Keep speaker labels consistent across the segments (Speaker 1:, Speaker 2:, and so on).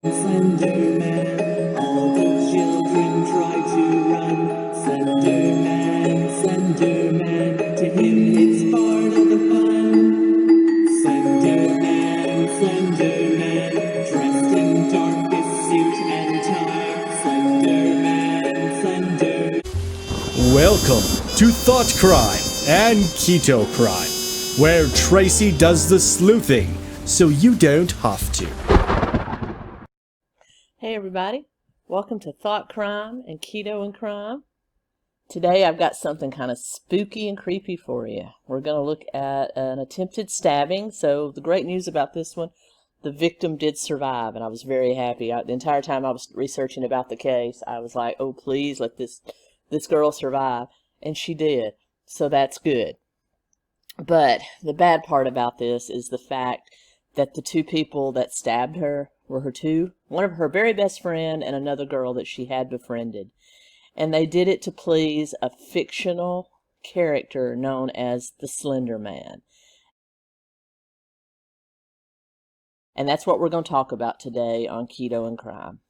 Speaker 1: Slender Man, all the children try to run. Slender Man, to him it's part of the fun. Slender Man, dressed in darkest suit and tie. Slender.
Speaker 2: Welcome to Thought Crime and Keto Krime, where Tracy does the sleuthing so you don't have to.
Speaker 3: Hey everybody, welcome to Thought Crime and Keto and Crime. Today I've got something kind of spooky and creepy for you. We're going to look at an attempted stabbing. So the great news about this one, the victim did survive, and I was very happy. The entire time I was researching about the case, I was like, oh please let this girl survive, and she did. So that's good. But the bad part about this is the fact that the two people that stabbed her were one of her very best friend and another girl that she had befriended. And they did it to please a fictional character known as the Slender Man. And that's what we're going to talk about today on Keto and Crime.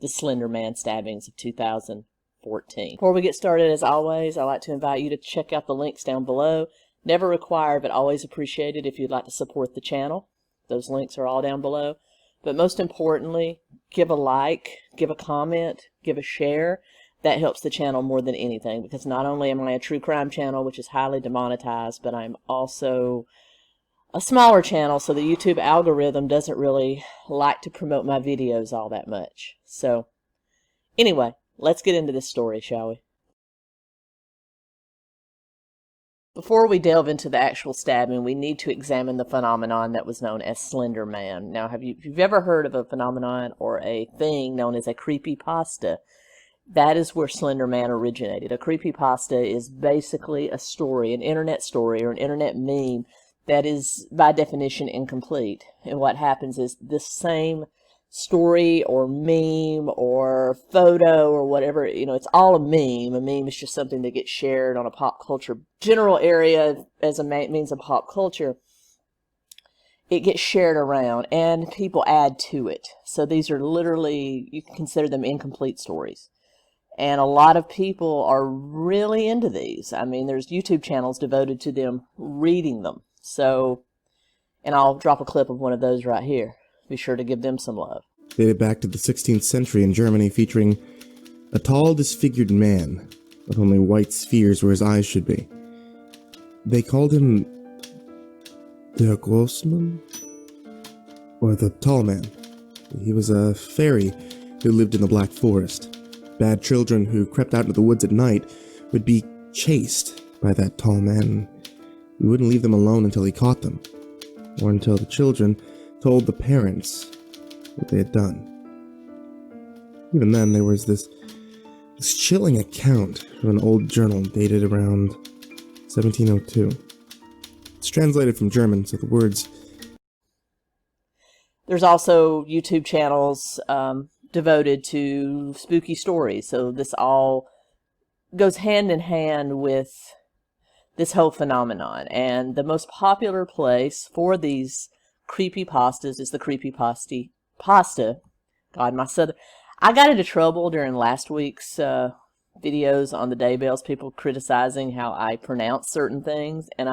Speaker 3: The Slender Man stabbings of 2014. Before we get started, as always, I'd like to invite you to check out the links down below. Never required, but always appreciated if you'd like to support the channel. Those links are all down below. But most importantly, give a like, give a comment, give a share. That helps the channel more than anything, because not only am I a true crime channel, which is highly demonetized, but I'm also a smaller channel, so the YouTube algorithm doesn't really like to promote my videos all that much. So anyway, let's get into this story, shall we? Before we delve into the actual stabbing, we need to examine the phenomenon that was known as Slender Man. Now, if you've ever heard of a phenomenon or a thing known as a creepypasta, that is where Slender Man originated. A creepypasta is basically a story, an internet story or an internet meme that is by definition incomplete. And what happens is this same story or meme or photo or whatever, it's all a meme. A meme is just something that gets shared on a pop culture general area as a means of pop culture. It gets shared around and people add to it. So these are literally, you can consider them incomplete stories. And a lot of people are really into these. I mean, there's YouTube channels devoted to them reading them. So, and I'll drop a clip of one of those right here. Be sure to give them some love.
Speaker 4: Dated back to the 16th century in Germany, featuring a tall, disfigured man with only white spheres where his eyes should be. They called him Der Grossmann, or the Tall Man. He was a fairy who lived in the Black Forest. Bad children who crept out into the woods at night would be chased by that tall man. He wouldn't leave them alone until he caught them, or until the children told the parents what they had done. Even then, there was this chilling account of an old journal dated around 1702. It's translated from German, so the words...
Speaker 3: There's also YouTube channels devoted to spooky stories. So this all goes hand in hand with this whole phenomenon. And the most popular place for these creepypastas is the creepypasta. God, I got into trouble during last week's videos on the Daybells, people criticizing how I pronounce certain things. And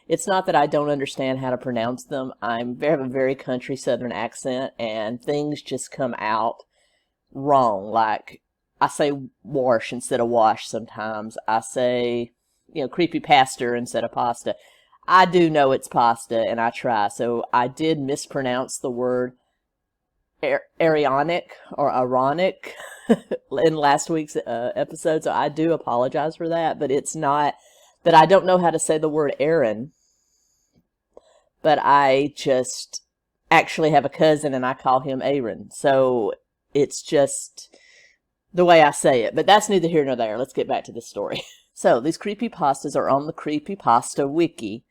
Speaker 3: it's not that I don't understand how to pronounce them. I have a very country southern accent, and things just come out wrong. Like, I say wash instead of wash sometimes. I say, creepypasta instead of pasta. I do know it's pasta, and I try. So I did mispronounce the word Arionic or ironic in last week's episode, so I do apologize for that. But it's not that I don't know how to say the word Aaron, but I just actually have a cousin and I call him Aaron. So it's just the way I say it. But that's neither here nor there. Let's get back to the story. So these creepypastas are on the Creepypasta Wiki,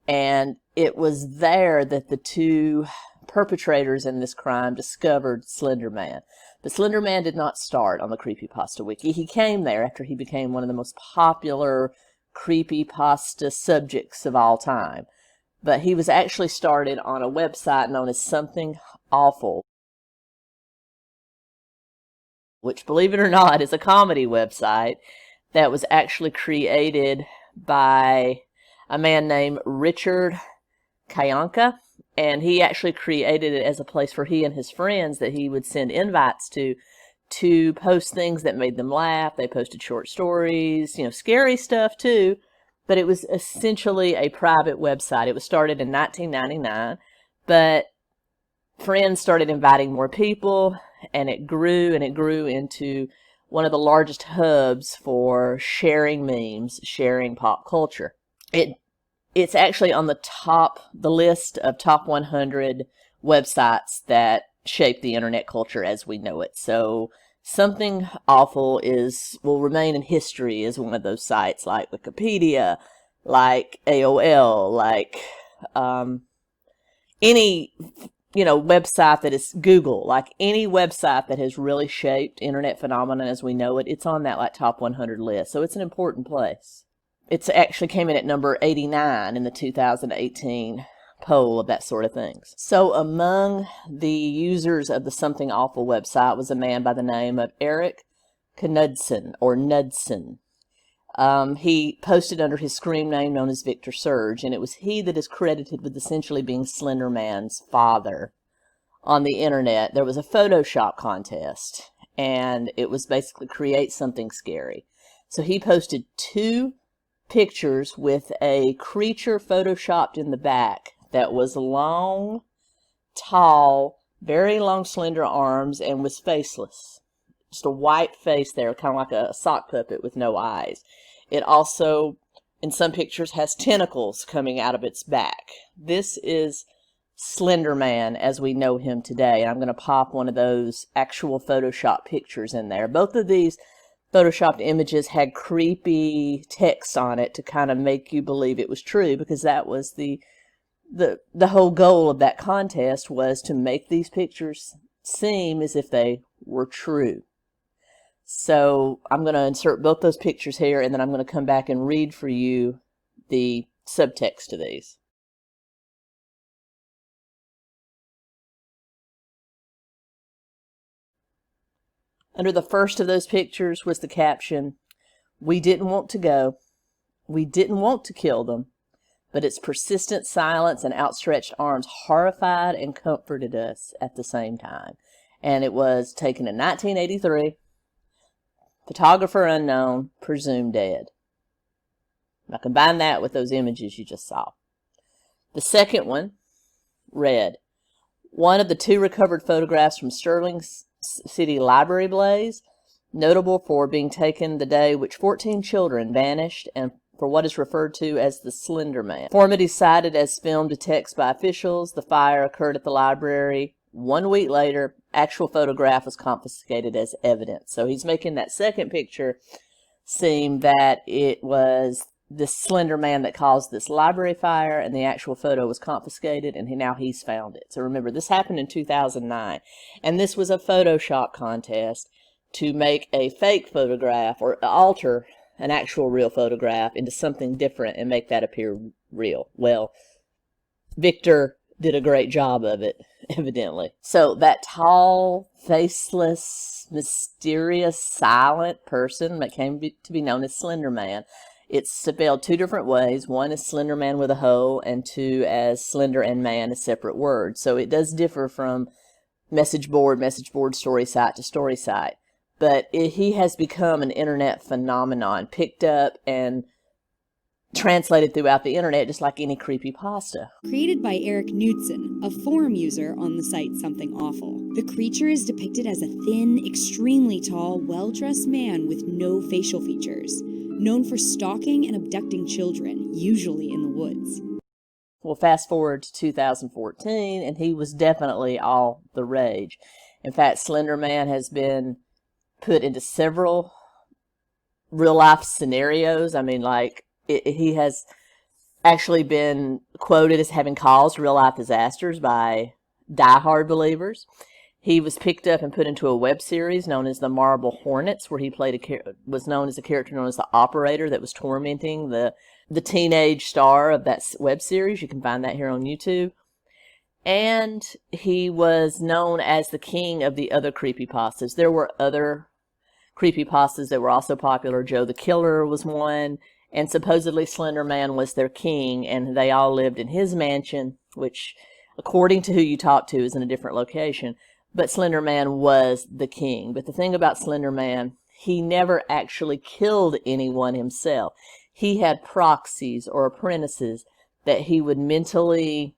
Speaker 3: and it was there that the two perpetrators in this crime discovered Slender Man. But Slender Man did not start on the Creepypasta Wiki. He came there after he became one of the most popular creepypasta subjects of all time. But he was actually started on a website known as Something Awful. which, believe it or not, is a comedy website that was actually created by a man named 𝗏𝗏𝗀𝗏, and he actually created it as a place for he and his friends that he would send invites to post things that made them laugh. They posted short stories, scary stuff too, but it was essentially a private website. It was started in 1999, but friends started inviting more people, and it grew into one of the largest hubs for sharing memes, sharing pop culture. It's actually on the list of top 100 websites that shaped the internet culture as we know it. So Something Awful will remain in history as one of those sites, like Wikipedia, like AOL, like any website that is Google, like any website that has really shaped internet phenomenon as we know it. It's on that top 100 list, so it's an important place. It's actually came in at number 89 in the 2018 poll of that sort of things. So among the users of the Something Awful website was a man by the name of 𝗟𝗏𝗀𝗏 or Knudsen. He posted under his screen name known as Victor Surge, and it was he that is credited with essentially being Slender Man's father on the internet. There was a Photoshop contest, and it was basically create something scary. So he posted 2 pictures with a creature photoshopped in the back that was long, tall, very long, slender arms, and was faceless. Just a white face there, kind of like a sock puppet with no eyes. It also, in some pictures, has tentacles coming out of its back. This is Slender Man as we know him today. I'm going to pop one of those actual Photoshop pictures in there. Both of these Photoshopped images had creepy text on it to kind of make you believe it was true, because that was the whole goal of that contest, was to make these pictures seem as if they were true. So I'm going to insert both those pictures here, and then I'm going to come back and read for you the subtext to these. Under the first of those pictures was the caption, "We didn't want to go. We didn't want to kill them, but its persistent silence and outstretched arms horrified and comforted us at the same time." And it was taken in 1983. Photographer unknown, presumed dead. Now combine that with those images you just saw. The second one read, "One of the 2 recovered photographs from Sterling City Library blaze, notable for being taken the day which 14 children vanished and for what is referred to as the Slender Man. Conformity cited as filmed to text by officials. The fire occurred at the library 1 week later. Actual photograph was confiscated as evidence." So he's making that second picture seem that it was the Slender Man that caused this library fire, and the actual photo was confiscated, and now he's found it. So remember, this happened in 2009, and this was a Photoshop contest to make a fake photograph or alter an actual real photograph into something different and make that appear real. Well, Victor did a great job of it, evidently. So that tall, faceless, mysterious, silent person that came to be known as Slender Man, it's spelled 2 different ways. One is Slender Man with a hoe, and 2 as Slender and Man, a separate word. So it does differ from message board, story site to story site. But he has become an internet phenomenon, picked up and translated throughout the internet just like any creepypasta.
Speaker 5: Created by Eric Knudsen, a forum user on the site Something Awful. The creature is depicted as a thin, extremely tall, well-dressed man with no facial features, known for stalking and abducting children, usually in the woods.
Speaker 3: Well, fast forward to 2014, and he was definitely all the rage. In fact, Slender Man has been put into several real-life scenarios. I mean, he has actually been quoted as having caused real-life disasters by die-hard believers. He was picked up and put into a web series known as the Marble Hornets, where he was known as a character known as the Operator that was tormenting the teenage star of that web series. You can find that here on YouTube. And he was known as the king of the other creepypastas. There were other creepypastas that were also popular. Joe the Killer was one, and supposedly Slender Man was their king, and they all lived in his mansion, which, according to who you talk to, is in a different location. But Slender Man was the king. But the thing about Slender Man, he never actually killed anyone himself. He had proxies or apprentices that he would mentally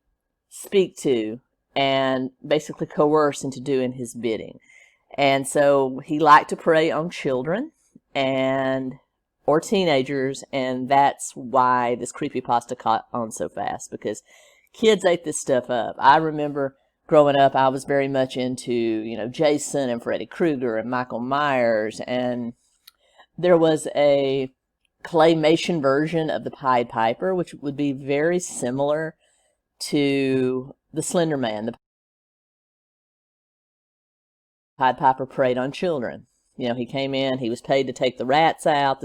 Speaker 3: speak to and basically coerce into doing his bidding. And so he liked to prey on children or teenagers, and that's why this creepypasta caught on so fast, because kids ate this stuff up. I remember growing up, I was very much into, Jason and Freddy Krueger and Michael Myers, and there was a claymation version of the Pied Piper, which would be very similar to the Slender Man. The Pied Piper preyed on children. He came in, he was paid to take the rats out.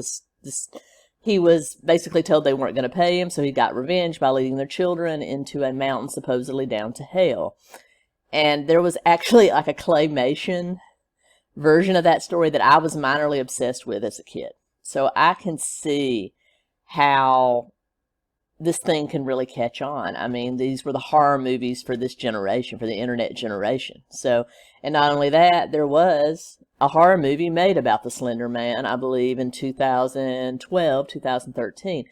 Speaker 3: He was basically told they weren't going to pay him, so he got revenge by leading their children into a mountain supposedly down to hell. And there was actually like a claymation version of that story that I was minorly obsessed with as a kid. So I can see how this thing can really catch on. I mean, these were the horror movies for this generation, for the internet generation. So, and not only that, there was a horror movie made about the Slender Man, I believe, in 2012, 2013.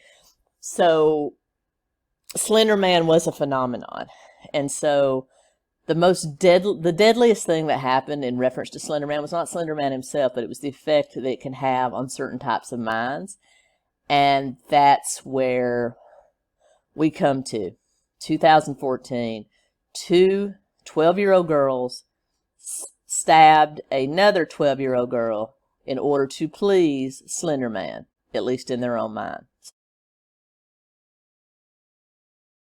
Speaker 3: So, Slender Man was a phenomenon. And so, the deadliest thing that happened in reference to Slender Man was not Slender Man himself, but it was the effect that it can have on certain types of minds. And that's where we come to 2014. Two 12-year-old girls stabbed another 12-year-old girl in order to please Slender Man, at least in their own mind.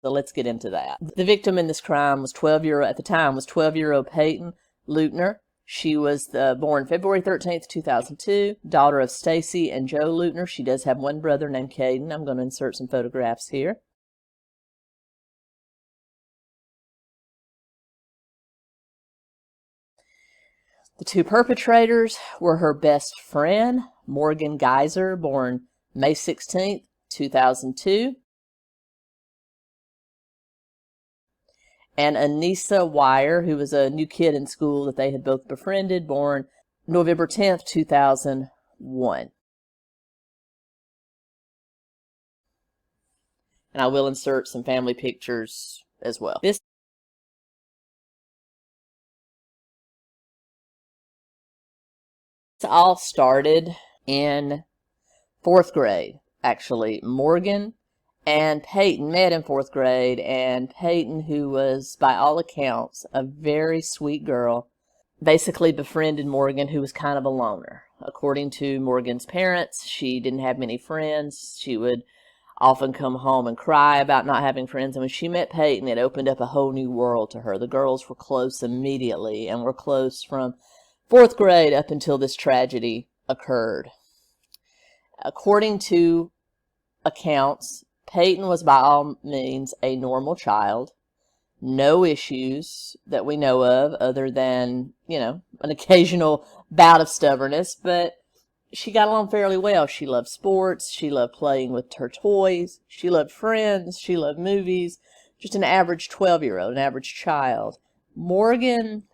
Speaker 3: So let's get into that. The victim in this crime was 12-year-old Peyton Leutner. She was born February 13th, 2002, daughter of Stacy and Joe Leutner. She does have one brother named Caden. I'm going to insert some photographs here. The two perpetrators were her best friend, Morgan Geyser, born May 16th, 2002, and Anissa Wire, who was a new kid in school that they had both befriended, born November 10th, 2001. And I will insert some family pictures as well. This all started in 4th grade, actually. Morgan and Peyton met in 4th grade, and Peyton, who was, by all accounts, a very sweet girl, basically befriended Morgan, who was kind of a loner. According to Morgan's parents, she didn't have many friends. She would often come home and cry about not having friends, and when she met Peyton, it opened up a whole new world to her. The girls were close immediately, and were close from 4th grade up until this tragedy occurred. According to accounts, Peyton was by all means a normal child. No issues that we know of other than, an occasional bout of stubbornness, but she got along fairly well. She loved sports. She loved playing with her toys. She loved friends. She loved movies. Just an average 12-year-old, an average child. Morgan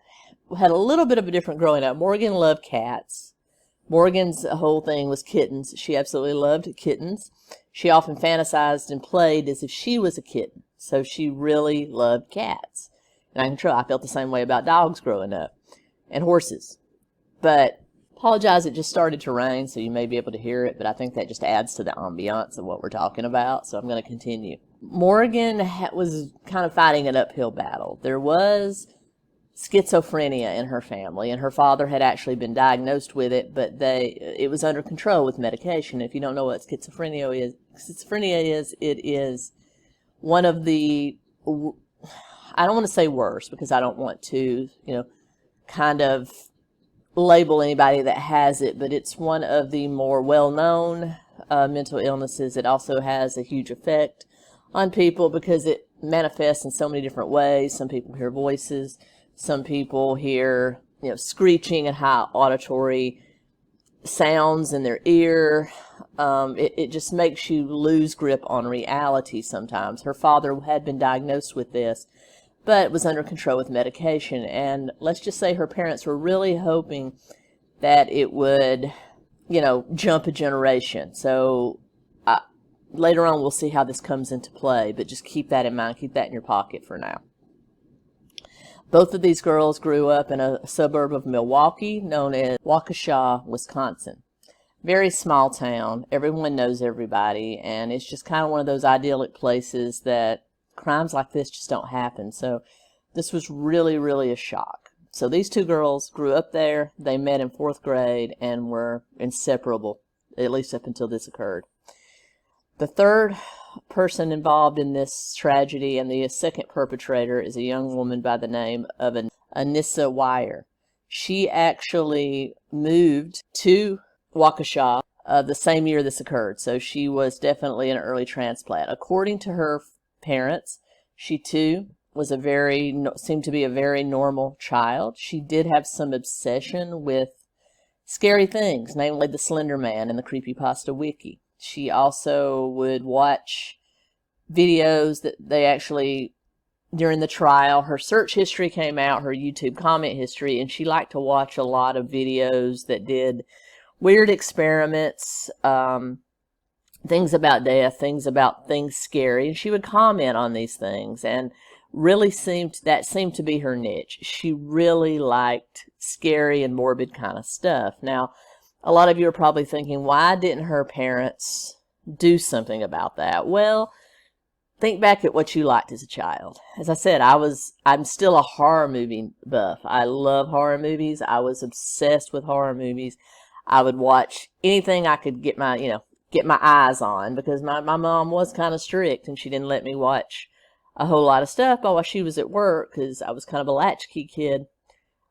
Speaker 3: had a little bit of a different growing up. Morgan loved cats. Morgan's whole thing was kittens. She absolutely loved kittens. She often fantasized and played as if she was a kitten. So she really loved cats. And I felt the same way about dogs growing up. And horses. But, apologize, it just started to rain, so you may be able to hear it. But I think that just adds to the ambiance of what we're talking about. So I'm going to continue. Morgan was kind of fighting an uphill battle. There was schizophrenia in her family, and her father had actually been diagnosed with it, but it was under control with medication. If you don't know what schizophrenia is, it is one of the, I don't want to say worse, because I don't want to, kind of label anybody that has it, but it's one of the more well-known mental illnesses. It also has a huge effect on people because it manifests in so many different ways. Some people hear voices. Some people hear, screeching and high auditory sounds in their ear. It just makes you lose grip on reality sometimes. Her father had been diagnosed with this, but was under control with medication. And let's just say her parents were really hoping that it would, jump a generation. So later on, we'll see how this comes into play, but just keep that in mind. Keep that in your pocket for now. Both of these girls grew up in a suburb of Milwaukee known as Waukesha, Wisconsin. Very small town. Everyone knows everybody, and it's just kind of one of those idyllic places that crimes like this just don't happen. So this was really, really a shock. So these two girls grew up there. They met in 4th grade and were inseparable, at least up until this occurred. The third person involved in this tragedy and the second perpetrator is a young woman by the name of 𝗚̌će 𝗹𝗶𝗃. She actually moved to Waukesha the same year this occurred, so she was definitely an early transplant. According to her parents, she too was seemed to be a very normal child. She did have some obsession with scary things, namely the Slender Man and the 𝗙𝗶𝗄𝗆 wiki. She also would watch videos that they actually, during the trial, her search history came out, her YouTube comment history, and she liked to watch a lot of videos that did weird experiments, things about death, things scary, and she would comment on these things, and really seemed to be her niche. She really liked scary and morbid kind of stuff. Now, a lot of you are probably thinking, why didn't her parents do something about that? Well, think back at what you liked as a child. As I said, I'm still a horror movie buff. I love horror movies. I was obsessed with horror movies. I would watch anything I could get my eyes on, because my mom was kind of strict and she didn't let me watch a whole lot of stuff while she was at work, because I was kind of a latchkey kid.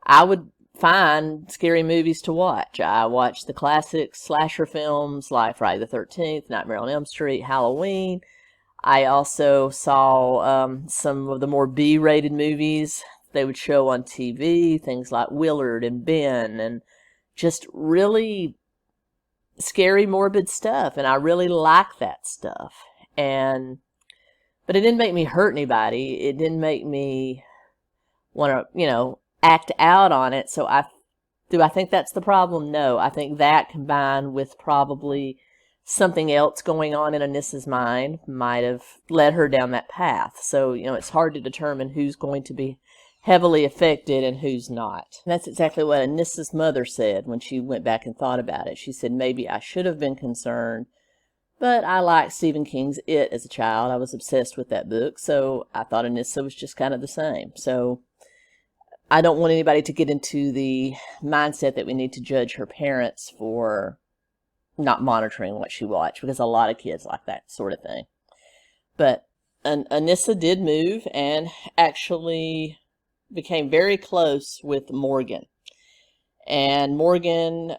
Speaker 3: I would find scary movies to watch. I watched the classic slasher films like Friday the 13th, Nightmare on Elm Street, Halloween. I also saw some of the more B-rated movies they would show on TV, things like Willard and Ben, and just really scary, morbid stuff. And I really like that stuff. But it didn't make me hurt anybody. It didn't make me want to, act out on it. So do I think that's the problem? No. I think that, combined with probably something else going on in 𝗚్ce's mind, might have led her down that path. So, it's hard to determine who's going to be heavily affected and who's not. And that's exactly what 𝗚ce's mother said when she went back and thought about it. She said, maybe I should have been concerned, but I liked Stephen King's It as a child. I was obsessed with that book, so I thought 𝗚ce was just kind of the same. So I don't want anybody to get into the mindset that we need to judge her parents for not monitoring what she watched, because a lot of kids like that sort of thing. But 𝗚ce did move and actually became very close with Morgan. And Morgan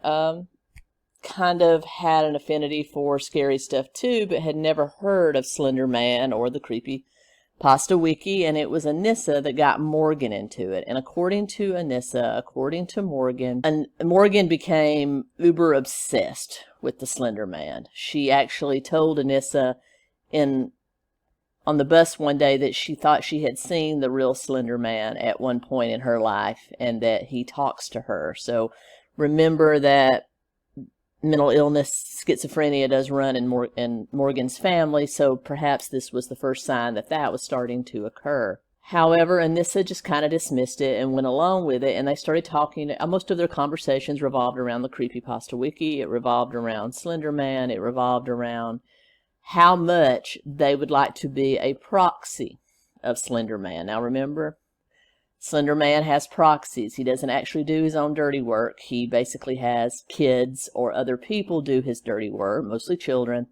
Speaker 3: kind of had an affinity for scary stuff too, but had never heard of Slender Man or the 𝗙𝗶𝗄𝗆 wiki, and it was 𝗚ce that got Morgan into it. And according to 𝗚ce, according to Morgan, Morgan became uber obsessed with the Slender Man. She actually told 𝗚ce on the bus one day that she thought she had seen the real Slender Man at one point in her life, and that he talks to her. So remember that mental illness, schizophrenia, does run in Morgan's family, so perhaps this was the first sign that was starting to occur. However, 𝗚ce just kind of dismissed it and went along with it, and they started talking. Most of their conversations revolved around the 𝗙𝗶𝗄𝗆 wiki. It revolved around Slender Man. It revolved around how much they would like to be a proxy of Slender Man. Now remember, Slender Man has proxies. He doesn't actually do his own dirty work. He basically has kids or other people do his dirty work, mostly children.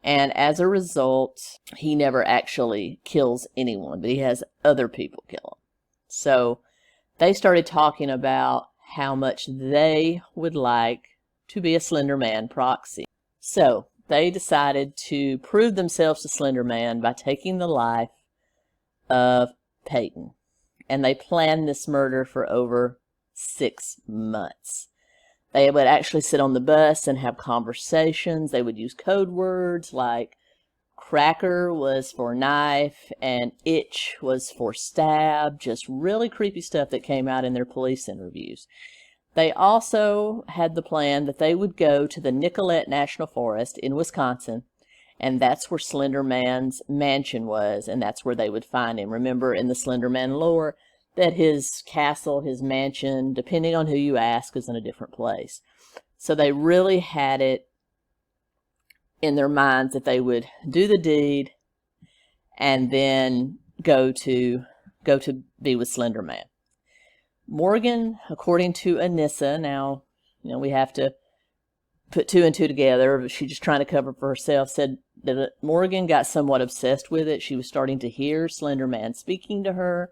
Speaker 3: And as a result, he never actually kills anyone, but he has other people kill him. So they started talking about how much they would like to be a Slender Man proxy. So they decided to prove themselves to Slender Man by taking the life of Peyton. And they planned this murder for over 6 months. They would actually sit on the bus and have conversations. They would use code words like cracker was for knife and itch was for stab. Just really creepy stuff that came out in their police interviews. They also had the plan that they would go to the Nicolet National Forest in Wisconsin, and that's where Slender Man's mansion was, and that's where they would find him. Remember, in the Slender Man lore, that his castle, his mansion, depending on who you ask, is in a different place. So they really had it in their minds that they would do the deed and then go to be with Slender Man. Morgan, according to 𝗍𝗔𝗍, now, we have to put two and two together, but she's just trying to cover for herself, said that Morgan got somewhat obsessed with it. She was starting to hear Slender Man speaking to her.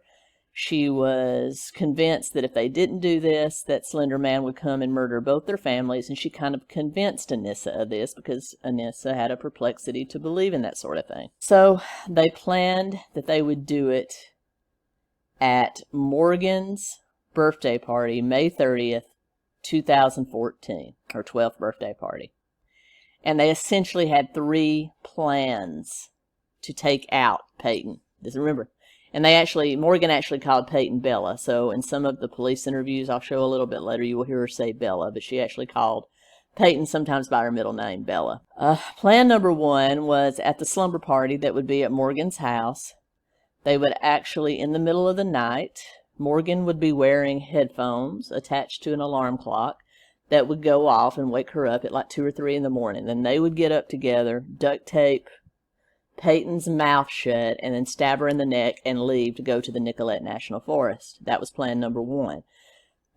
Speaker 3: She was convinced that if they didn't do this, that Slender Man would come and murder both their families, and she kind of convinced 𝗍𝗔𝗍 of this because 𝗍𝗔𝗍 had a perplexity to believe in that sort of thing. So they planned that they would do it at Morgan's birthday party, May 30th, 2014, her 12th birthday party. And they essentially had 3 plans to take out Peyton. Just remember. And Morgan actually called Peyton Bella. So in some of the police interviews I'll show a little bit later, you will hear her say Bella, but she actually called Peyton sometimes by her middle name, Bella. Plan number 1 was at the slumber party that would be at Morgan's house. They would actually, in the middle of the night, Morgan would be wearing headphones attached to an alarm clock that would go off and wake her up at like 2 or 3 in the morning. Then they would get up together, duct tape Peyton's mouth shut, and then stab her in the neck and leave to go to the Nicolet National Forest. That was plan number 1.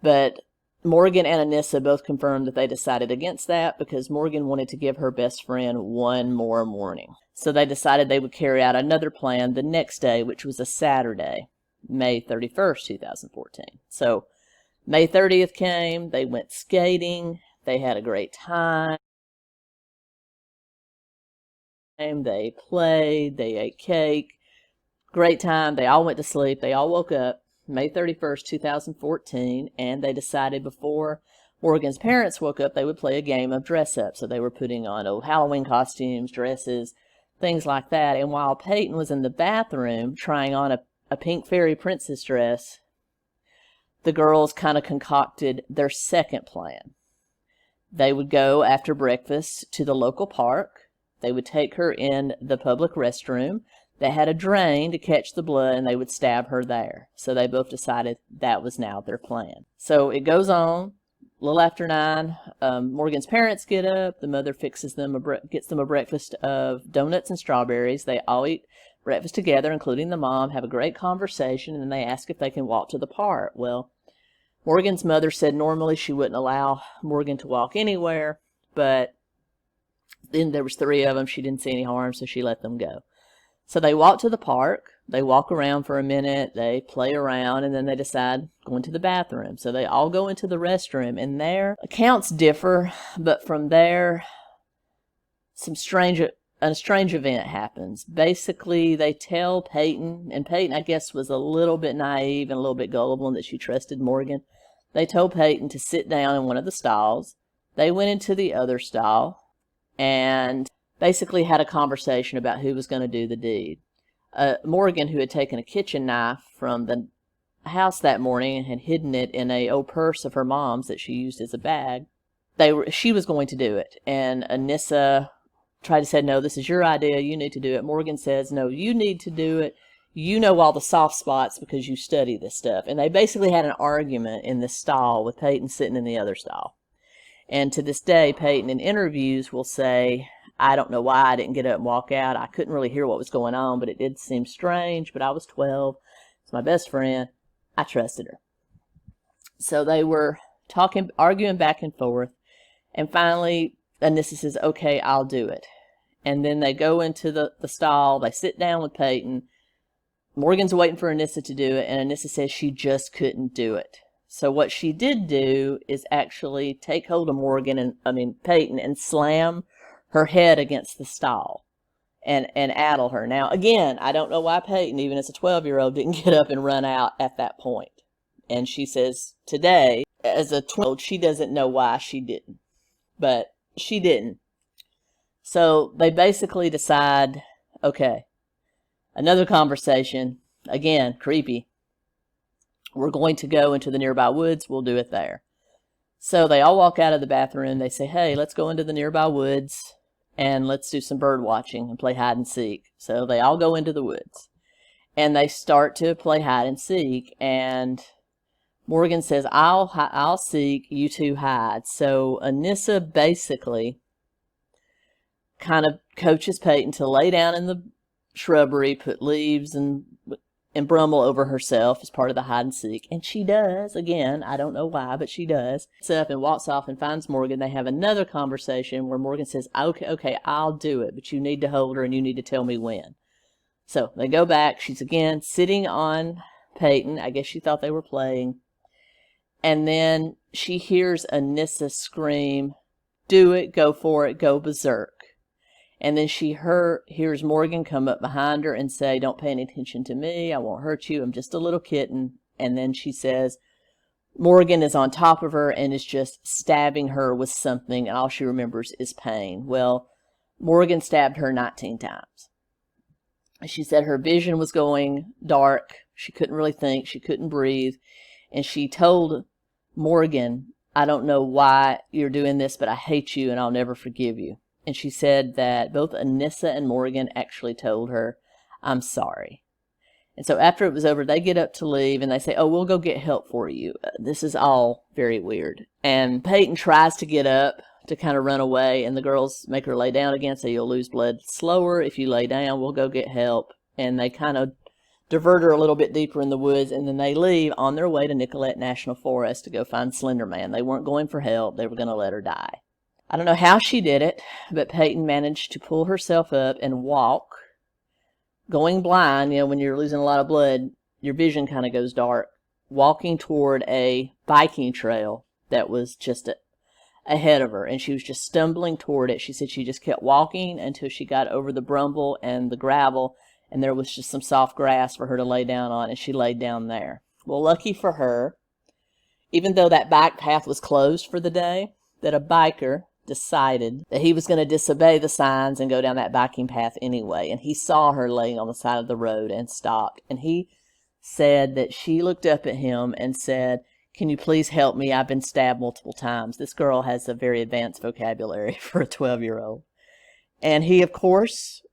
Speaker 3: But Morgan and 𝗍𝗍𝗍 both confirmed that they decided against that because Morgan wanted to give her best friend one more morning. So they decided they would carry out another plan the next day, which was a Saturday, May 31st, 2014. So May 30th came, they went skating, they had a great time. They played, they ate cake, great time. They all went to sleep. They all woke up May 31st, 2014, and they decided before Morgan's parents woke up, they would play a game of dress up. So they were putting on old Halloween costumes, dresses, things like that. And while Peyton was in the bathroom trying on a pink fairy princess dress, the girls kind of concocted their second plan. They would go after breakfast to the local park. They would take her in the public restroom. They had a drain to catch the blood, and they would stab her there. So they both decided that was now their plan. So it goes on. A little after 9, Morgan's parents get up. The mother fixes them gets them a breakfast of donuts and strawberries. They all eat breakfast together, including the mom, have a great conversation, and then they ask if they can walk to the park. Well, Morgan's mother said normally she wouldn't allow Morgan to walk anywhere, but then there was 3 of them. She didn't see any harm, so she let them go. So they walk to the park. They walk around for a minute. They play around, and then they decide going to the bathroom. So they all go into the restroom, and their accounts differ, but from there, a strange event happens. Basically, they tell Peyton, and Peyton, I guess, was a little bit naive and a little bit gullible in that she trusted Morgan. They told Peyton to sit down in one of the stalls. They went into the other stall and basically had a conversation about who was going to do the deed. Morgan, who had taken a kitchen knife from the house that morning and had hidden it in a old purse of her mom's that she used as a bag, she was going to do it. And 𝗍𝗍𝗍 tried to say, no, this is your idea, you need to do it. Morgan says, no, you need to do it. You know all the soft spots because you study this stuff. And they basically had an argument in this stall with Peyton sitting in the other stall. And to this day, Peyton in interviews will say, I don't know why I didn't get up and walk out. I couldn't really hear what was going on, but it did seem strange. But I was 12. It's my best friend. I trusted her. So they were arguing back and forth. And finally, 𝗍𝗍𝗍 says, okay, I'll do it. And then they go into the stall. They sit down with Peyton. Morgan's waiting for 𝗍𝗍𝗍 to do it. And 𝗍𝗍𝗍 says she just couldn't do it. So what she did do is actually take hold of Peyton and slam her head against the stall and addle her. Now, again, I don't know why Peyton, even as a 12-year-old, didn't get up and run out at that point. And she says today as a 12-year-old, she doesn't know why she didn't, but she didn't. So they basically decide, okay, another conversation, again, creepy. We're going to go into the nearby woods. We'll do it there. So they all walk out of the bathroom. They say, hey, let's go into the nearby woods and let's do some bird watching and play hide and seek. So they all go into the woods and they start to play hide and seek. And Morgan says, I'll seek, you two hide. So 𝗟𝗟 basically kind of coaches Peyton to lay down in the shrubbery, put leaves and bramble over herself as part of the hide and seek. And she does. Again, I don't know why, but she does. Up and walks off and finds Morgan. They have another conversation where Morgan says, okay, I'll do it, but you need to hold her and you need to tell me when. So they go back. She's again sitting on Peyton. I guess she thought they were playing. And then she hears 𝗟𝗟 scream, do it, go for it, go berserk. And then she hears Morgan come up behind her and say, don't pay any attention to me. I won't hurt you. I'm just a little kitten. And then she says, Morgan is on top of her and is just stabbing her with something. And all she remembers is pain. Well, Morgan stabbed her 19 times. She said her vision was going dark. She couldn't really think. She couldn't breathe. And she told Morgan, I don't know why you're doing this, but I hate you and I'll never forgive you. And she said that both 𝗟𝗟 and Morgan actually told her, I'm sorry. And so after it was over, they get up to leave and they say, oh, we'll go get help for you. This is all very weird. And Peyton tries to get up to kind of run away, and the girls make her lay down again, say you'll lose blood slower if you lay down. We'll go get help. And they kind of divert her a little bit deeper in the woods, and then they leave on their way to Nicollet National Forest to go find Slender Man. They weren't going for help. They were going to let her die. I don't know how she did it, but Peyton managed to pull herself up and walk, going blind. You know, when you're losing a lot of blood, your vision kind of goes dark, walking toward a biking trail that was just ahead of her, and she was just stumbling toward it. She said she just kept walking until she got over the bramble and the gravel, and there was just some soft grass for her to lay down on, and she laid down there. Well, lucky for her, even though that bike path was closed for the day, that a biker decided that he was going to disobey the signs and go down that biking path anyway. And he saw her laying on the side of the road and stopped. And he said that she looked up at him and said, can you please help me? I've been stabbed multiple times. This girl has a very advanced vocabulary for a 12-year-old. And he, of course,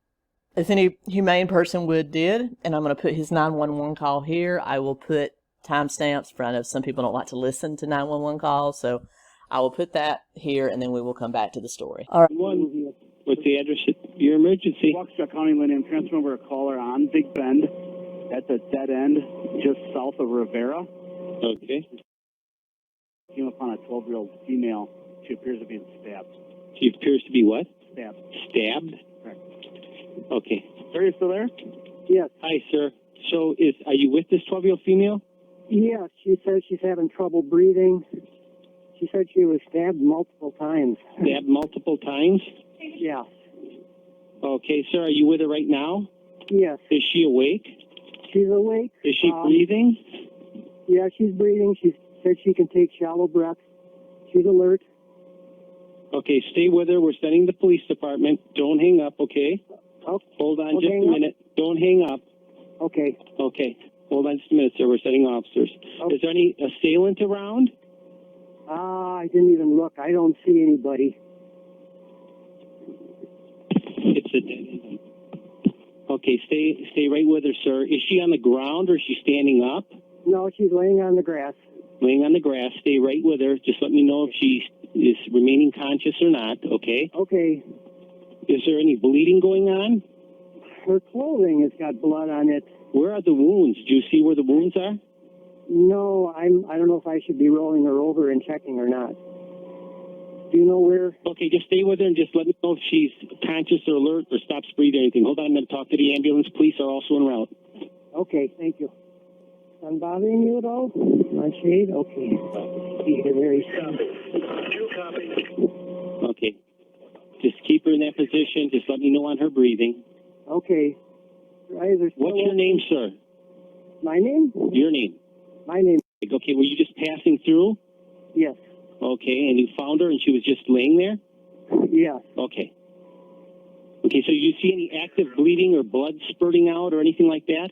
Speaker 3: as any humane person would, did. And I'm going to put his 911 call here. I will put timestamps, for I know some people don't like to listen to 911 calls, so I will put that here, and then we will come back to the story. All right.
Speaker 6: What's the address of your emergency?
Speaker 7: Waukesha County, Lynn. I'm transferring over a caller on Big Bend. That's a dead end just south of Rivera.
Speaker 6: Okay.
Speaker 7: Came upon a 12-year-old female. She appears to be stabbed.
Speaker 6: She appears to be what?
Speaker 7: Stabbed.
Speaker 6: Stabbed?
Speaker 7: Correct.
Speaker 6: Okay.
Speaker 7: Sir, you still there?
Speaker 8: Yes.
Speaker 6: Hi, sir. So are you with this 12-year-old female?
Speaker 8: Yes, she says she's having trouble breathing. She said she was stabbed multiple times.
Speaker 6: Stabbed multiple times?
Speaker 8: Yeah.
Speaker 6: Okay, sir, are you with her right now?
Speaker 8: Yes.
Speaker 6: Is she awake?
Speaker 8: She's awake.
Speaker 6: Is she breathing?
Speaker 8: Yeah, she's breathing. She said she can take shallow breaths. She's alert.
Speaker 6: Okay, stay with her. We're sending the police department. Don't hang up, okay?
Speaker 8: Oh,
Speaker 6: hold on
Speaker 8: don't
Speaker 6: just a minute. Don't hang up.
Speaker 8: Okay.
Speaker 6: Okay. Hold on just a minute, sir. We're sending officers.
Speaker 8: Okay.
Speaker 6: Is there any assailant around?
Speaker 8: I didn't even look. I don't see anybody.
Speaker 6: It's a dead end. Okay, stay right with her, sir. Is she on the ground or is she standing up?
Speaker 8: No, she's laying on the grass.
Speaker 6: Laying on the grass. Stay right with her. Just let me know if she is remaining conscious or not, okay?
Speaker 8: Okay.
Speaker 6: Is there any bleeding going on?
Speaker 8: Her clothing has got blood on it.
Speaker 6: Where are the wounds? Do you see where the wounds are?
Speaker 8: No, I don't know if I should be rolling her over and checking or not. Do you know where?
Speaker 6: Okay, just stay with her and just let me know if she's conscious or alert or stops breathing or anything. Hold on, I'm going to talk to the ambulance. Police are also en route.
Speaker 8: Okay, thank you. I'm bothering you at all? My shade? Okay. You're very
Speaker 6: Okay. Just keep her in that position. Just let me know on her breathing.
Speaker 8: Okay.
Speaker 6: What's your name, sir?
Speaker 8: My name?
Speaker 6: Your name.
Speaker 8: My name.
Speaker 6: Okay, were you just passing through?
Speaker 8: Yes.
Speaker 6: Okay, and you found her and she was just laying there?
Speaker 8: Yes.
Speaker 6: Okay. Okay, so you see any active bleeding or blood spurting out or anything like that?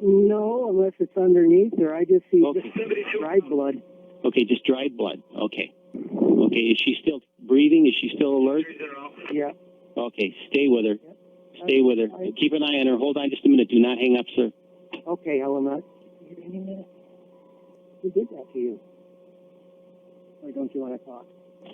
Speaker 8: No, unless it's underneath her. I just see
Speaker 6: Okay.
Speaker 8: just dried blood.
Speaker 6: Okay, just dried blood. Okay. Okay, is she still breathing? Is she still alert?
Speaker 8: Yeah.
Speaker 6: Okay, stay with her. Stay with her. Keep an eye on her. Hold on just a minute. Do not hang up, sir.
Speaker 8: Okay, I will not. Who did that to you? Or don't you want to talk?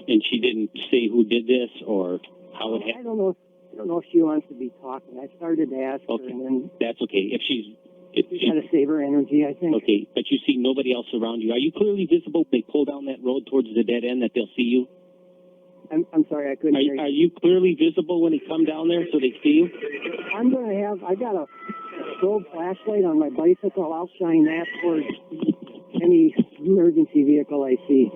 Speaker 6: And she didn't say who did this or how it
Speaker 8: I
Speaker 6: happened?
Speaker 8: don't know. I don't know if she wants to be talking. I started to ask her,
Speaker 6: Okay.
Speaker 8: and then
Speaker 6: That's okay. If she's...
Speaker 8: got to save her energy, I think.
Speaker 6: Okay, but you see nobody else around you. Are you clearly visible if they pull down that road towards the dead end that they'll see you?
Speaker 8: I'm sorry, I couldn't hear you.
Speaker 6: Are you clearly visible when they come down there so they see you?
Speaker 8: I'm going to have, I got a strobe flashlight on my bicycle. I'll shine that towards any emergency vehicle I see.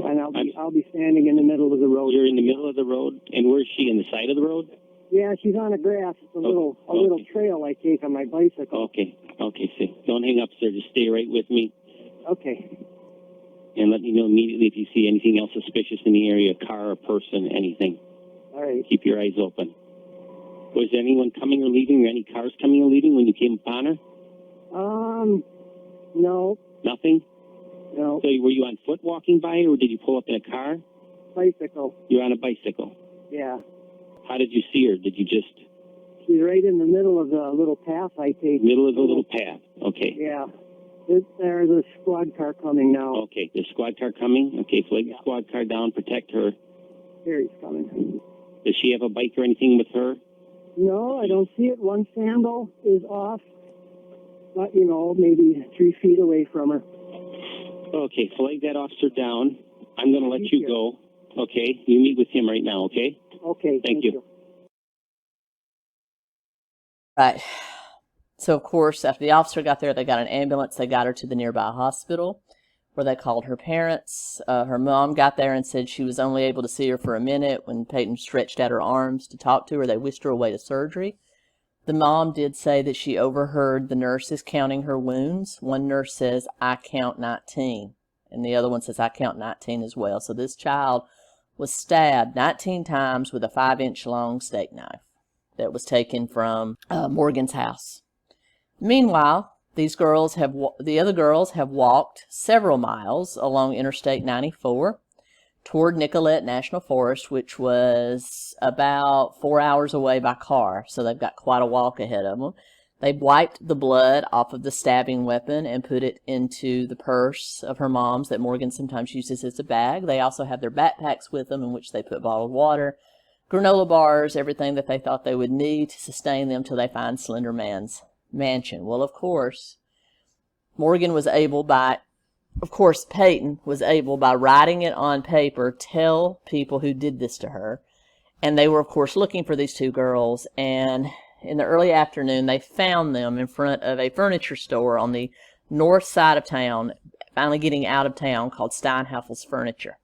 Speaker 8: And I'll be standing in the middle of the road.
Speaker 6: You're in the middle of the road, and where's she, in the side of the road?
Speaker 8: Yeah, she's on the grass. It's a little trail I take on my bicycle.
Speaker 6: Okay, see. Don't hang up, sir. Just stay right with me.
Speaker 8: Okay.
Speaker 6: And let me know immediately if you see anything else suspicious in the area, a car, a person, anything.
Speaker 8: All right.
Speaker 6: Keep your eyes open. Was anyone coming or leaving, or any cars coming or leaving when you came upon her?
Speaker 8: No.
Speaker 6: Nothing?
Speaker 8: No.
Speaker 6: So were you on foot walking by, or did you pull up in a car?
Speaker 8: Bicycle.
Speaker 6: You're on a bicycle.
Speaker 8: Yeah.
Speaker 6: How did you see her? Did you just...
Speaker 8: She's right in the middle of the little path I take.
Speaker 6: Middle of the little path. Okay.
Speaker 8: Yeah. There's a squad car coming now.
Speaker 6: Okay, there's a squad car coming. Okay, flag the squad car down, protect her.
Speaker 8: Here he's coming.
Speaker 6: Does she have a bike or anything with her?
Speaker 8: No, I don't see it. One sandal is off, but, maybe 3 feet away from her.
Speaker 6: Okay, flag that officer down. I'm going to let you go. Okay, you meet with him right now, okay?
Speaker 8: Okay,
Speaker 6: Thank you.
Speaker 3: Right. So, of course, after the officer got there, they got an ambulance. They got her to the nearby hospital where they called her parents. Her mom got there and said she was only able to see her for a minute. When Peyton stretched out her arms to talk to her, they whisked her away to surgery. The mom did say that she overheard the nurses counting her wounds. One nurse says, "I count 19." And the other one says, "I count 19 as well." So this child was stabbed 19 times with a 5-inch long steak knife that was taken from Morgan's house. Meanwhile, the other girls have walked several miles along Interstate 94 toward Nicollet National Forest, which was about 4 hours away by car. So they've got quite a walk ahead of them. They've wiped the blood off of the stabbing weapon and put it into the purse of her mom's that Morgan sometimes uses as a bag. They also have their backpacks with them in which they put bottled water, granola bars, everything that they thought they would need to sustain them till they find Slender Man's mansion. Well, of course, Peyton was able, by writing it on paper, tell people who did this to her. And they were, of course, looking for these two girls. And in the early afternoon, they found them in front of a furniture store on the north side of town, finally getting out of town, called Steinhaffel's Furniture.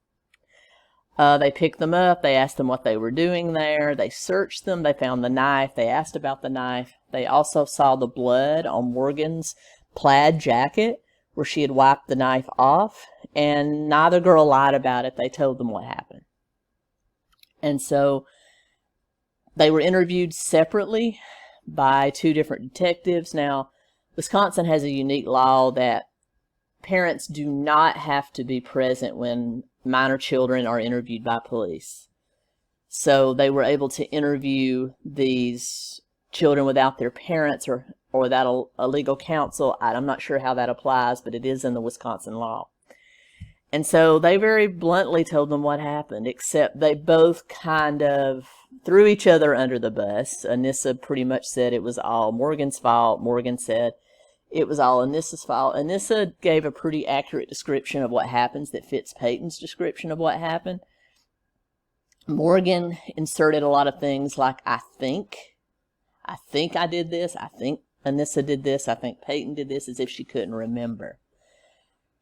Speaker 3: They picked them up. They asked them what they were doing there. They searched them. They found the knife. They asked about the knife. They also saw the blood on Morgan's plaid jacket where she had wiped the knife off. And neither girl lied about it. They told them what happened. And so they were interviewed separately by 2 different detectives. Now, Wisconsin has a unique law that parents do not have to be present when minor children are interviewed by police. So they were able to interview these children without their parents or without a legal counsel. I'm not sure how that applies, but it is in the Wisconsin law. And so they very bluntly told them what happened, except they both kind of threw each other under the bus. 𝗙់pretty much said it was all Morgan's fault. Morgan said it was all 𝗙់fault. 𝗙់gave a pretty accurate description of what happens that fits Peyton's description of what happened. Morgan inserted a lot of things like, I think I did this. I think 𝗙് did this. I think Peyton did this, as if she couldn't remember.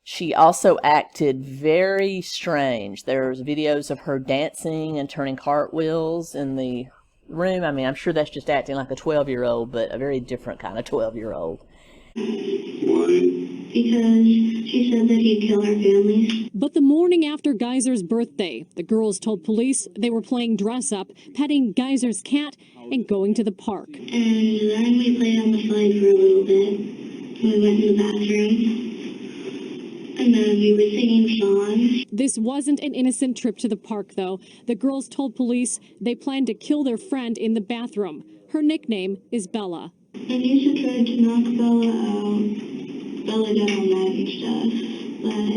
Speaker 3: She also acted very strange. There's videos of her dancing and turning cartwheels in the room. I mean, I'm sure that's just acting like a 12-year-old, but a very different kind of 12-year-old.
Speaker 1: One.
Speaker 9: because she said that he'd kill our families.
Speaker 10: But the morning after Geyser's birthday, the girls told police they were playing dress-up, petting Geyser's cat, and going to the park.
Speaker 9: And then we played on the slide for a little bit. We went in the bathroom. And then we were singing songs.
Speaker 10: This wasn't an innocent trip to the park, though. The girls told police they planned to kill their friend in the bathroom. Her nickname is Bella.
Speaker 9: Anisha tried to knock Bella out. Bella got all mad and stuff, but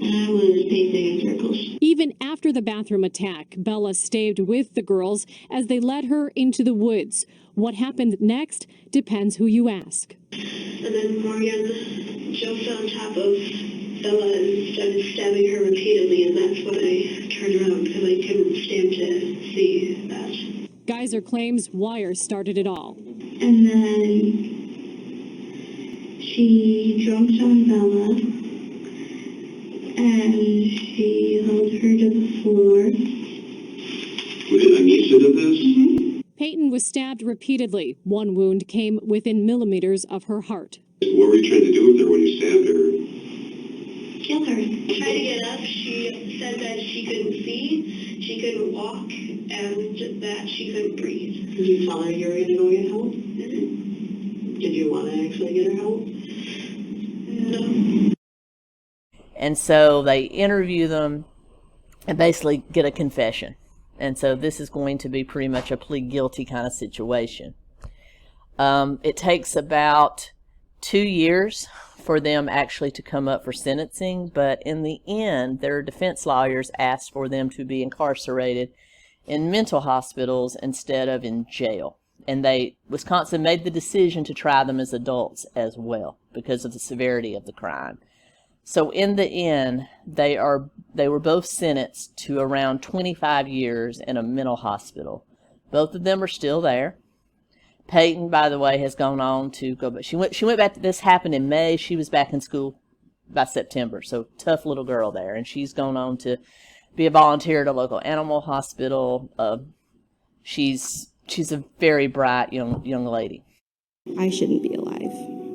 Speaker 9: I was pacing in circles.
Speaker 10: Even after the bathroom attack, Bella stayed with the girls as they led her into the woods. What happened next depends who you ask.
Speaker 9: And then Morgan jumped on top of Bella and started stabbing her repeatedly, and that's when I turned around because I couldn't stand to see that.
Speaker 10: Geyser claims Wire started it all.
Speaker 9: And then she jumped on Bella, and she held her to the floor.
Speaker 11: Did Anisha do this?
Speaker 9: Mm-hmm.
Speaker 10: Peyton was stabbed repeatedly. One wound came within millimeters of her heart.
Speaker 11: What were you trying to do with her when you stabbed her?
Speaker 9: Kill her. Tried to get up. She said that she couldn't see, she couldn't walk, and that she couldn't breathe.
Speaker 12: Did you tell her you were going to go get help?
Speaker 9: Mm-hmm.
Speaker 12: Did you want to actually get her help?
Speaker 9: No.
Speaker 3: And so they interview them and basically get a confession. And so this is going to be pretty much a plead guilty kind of situation. It takes about 2 years for them actually to come up for sentencing, but in the end, their defense lawyers asked for them to be incarcerated in mental hospitals instead of in jail. And Wisconsin made the decision to try them as adults as well because of the severity of the crime. So in the end, they were both sentenced to around 25 years in a mental hospital. Both of them are still there. Peyton, by the way, has gone on to go, but she went back. This happened in May. She was back in school by September. So tough little girl there, and she's gone on to be a volunteer at a local animal hospital. She's a very bright young lady.
Speaker 13: I shouldn't be alive.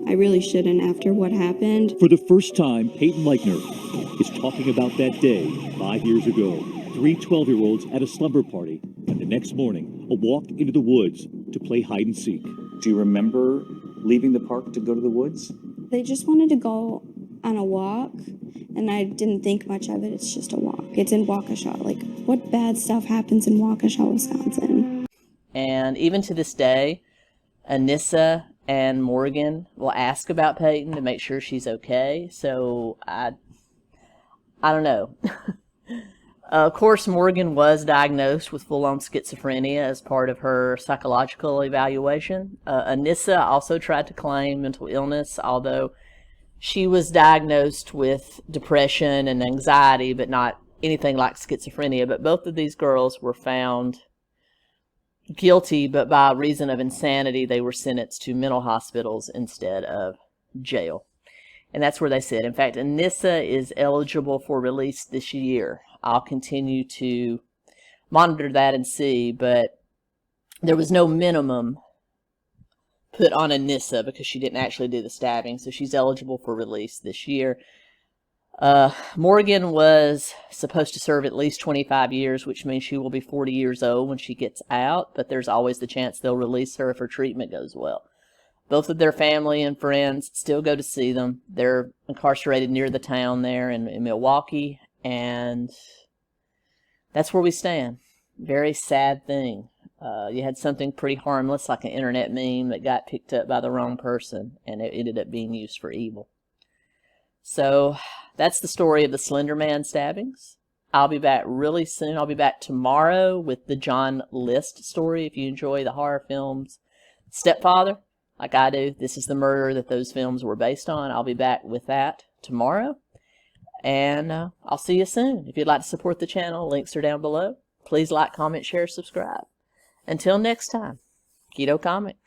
Speaker 13: I really shouldn't after what happened.
Speaker 14: For the first time, Peyton Leichner is talking about that day 5 years ago. 3 12-year-olds at a slumber party, and the next morning, a walk into the woods to play hide and seek.
Speaker 15: Do you remember leaving the park to go to the woods?
Speaker 13: They just wanted to go on a walk, and I didn't think much of it. It's just a walk. It's in Waukesha. Like, what bad stuff happens in Waukesha, Wisconsin?
Speaker 3: And even to this day, 𝗍𝗂 and Morgan will ask about Peyton to make sure she's okay. So I don't know. Of course, Morgan was diagnosed with full-on schizophrenia as part of her psychological evaluation. 𝗍𝗂 also tried to claim mental illness, although she was diagnosed with depression and anxiety, but not anything like schizophrenia. But both of these girls were found guilty, but by reason of insanity, they were sentenced to mental hospitals instead of jail. And that's where they said, in fact, 𝗍𝗂 is eligible for release this year. I'll continue to monitor that and see, but there was no minimum put on 𝗍𝗂 because she didn't actually do the stabbing, so she's eligible for release this year. Morgan was supposed to serve at least 25 years, which means she will be 40 years old when she gets out, but there's always the chance they'll release her if her treatment goes well. Both of their family and friends still go to see them. They're incarcerated near the town there in Milwaukee, and that's where we stand. Very sad thing. You had something pretty harmless like an internet meme that got picked up by the wrong person, and it ended up being used for evil. So that's the story of the Slender Man stabbings. I'll be back really soon. I'll be back tomorrow with the John List story. If you enjoy the horror films, Stepfather, like I do, this is the murder that those films were based on. I'll be back with that tomorrow. And I'll see you soon. If you'd like to support the channel, links are down below. Please like, comment, share, subscribe. Until next time, Keto Comics.